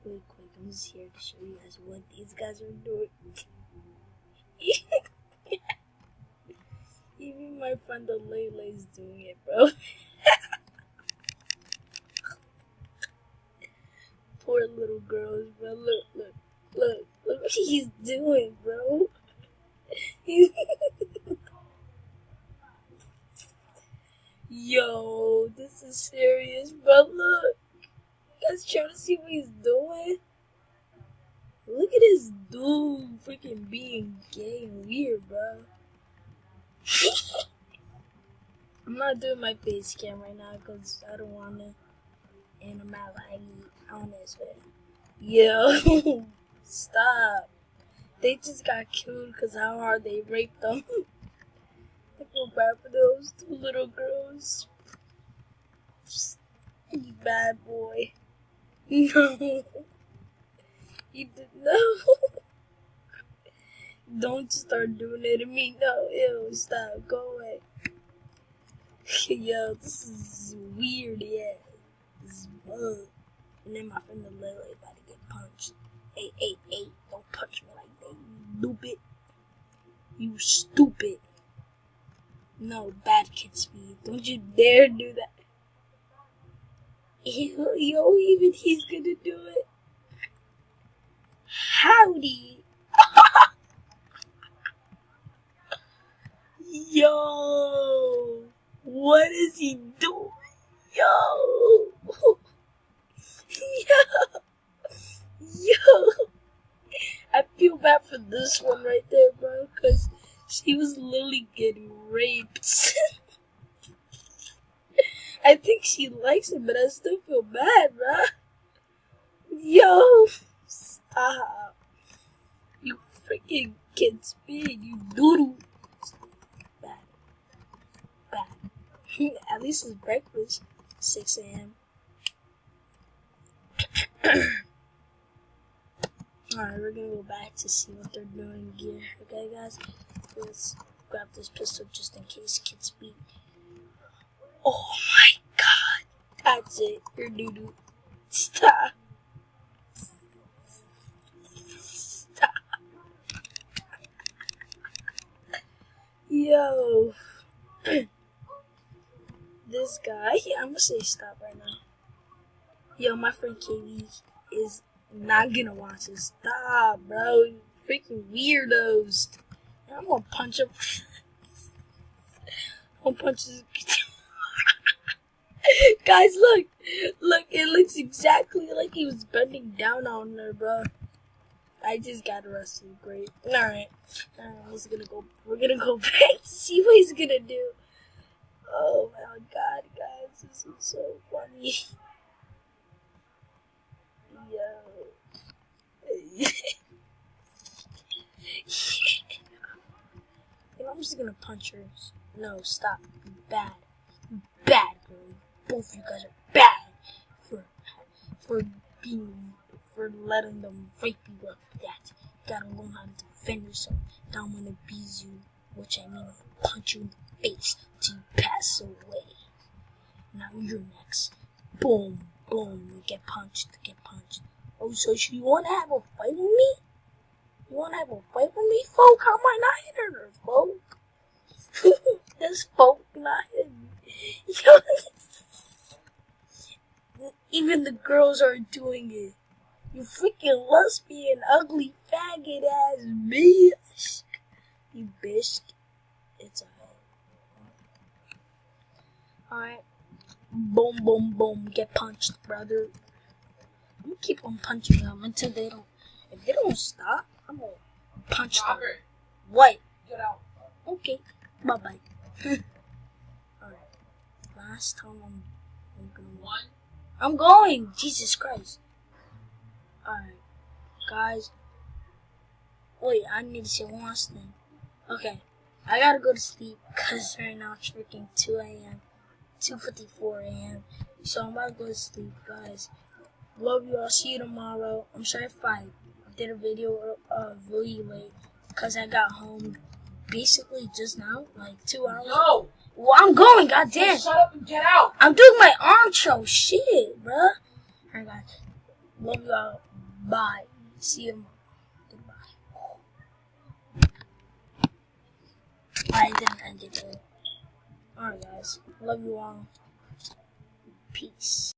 Quick, I'm just here to show you guys what these guys are doing. Even my friend the Layla is doing it, bro. Poor little girls, bro. Look what he's doing, bro. Yo, this is serious, bro. Look. You guys trying to see what he's doing? Look at this dude freaking being gay and weird, bro. I'm not doing my face cam right now because I don't want to animalize on this way. Yo, stop. They just got killed because how hard they raped them. I feel bad for those two little girls. You bad boy. No. You did no. Don't start doing it to me. No, ew, stop. Go away. Yo, this is weird, yeah. This is bug. And then my friend the Lily about to get punched. Hey, don't punch me like that, you stupid. You stupid. No, bad kid speed. Don't you dare do that. Yo, even he's gonna do it. Howdy. Yo, what is he doing? Yo. Yo. I feel bad for this one right there, bro, because she was literally getting raped. I think she likes it, but I still feel bad, bro. Yo, stop. You freaking kid speed, you doodle. Bad. At least it's breakfast, 6 a.m. Alright, we're gonna go back to see what they're doing gear. Okay, guys? Let's grab this pistol just in case kids speed. Oh my god! That's it. You're doo-doo. Stop. Stop. Yo. This guy, I'm gonna say stop right now. Yo, my friend KB is not gonna watch this. Stop, bro. You freaking weirdos. I'm gonna punch him. I'm gonna punch his. Guys, look, it looks exactly like he was bending down on her, bro. I just got arrested. Great. Alright, we're gonna go back to see what he's gonna do. Oh my god, guys, this is so funny. Yo. I'm just gonna punch her. No, stop. Bad. Bad, girl. Both of you guys are bad for letting them rape you like that. You gotta learn how to defend yourself. Now I'm gonna beat you, which I mean I'm gonna punch you in the face till you pass away. Now you're next. Boom, boom. Get punched. Oh, so you wanna have a fight with me? You wanna have a fight with me, folk? How am I not hitting her, folk? This folk not hitting me. Even the girls are doing it. You freaking lesbian, ugly, faggot ass bitch. You bitch. It's alright. Boom, boom, boom. Get punched, brother. I'm gonna keep on punching them until they don't. If they don't stop, I'm gonna punch them. What? Get out. Okay. Bye bye. Alright. Last time I'm gonna. I'm going. Jesus Christ. Alright, guys. Wait, I need to say one last thing. Okay, I gotta go to sleep because right now it's freaking 2 a.m. 2:54 a.m. So I'm about to go to sleep, guys. Love you all. See you tomorrow. I'm sorry if I did a video really late because I got home basically just now, like 2 hours. No! Well, I'm going, goddamn. Shut up and get out! I'm doing my intro. Shit, bruh. Alright, guys. Love you all. Bye. See you tomorrow. Goodbye. I didn't end it though. Alright guys. Love you all. Peace.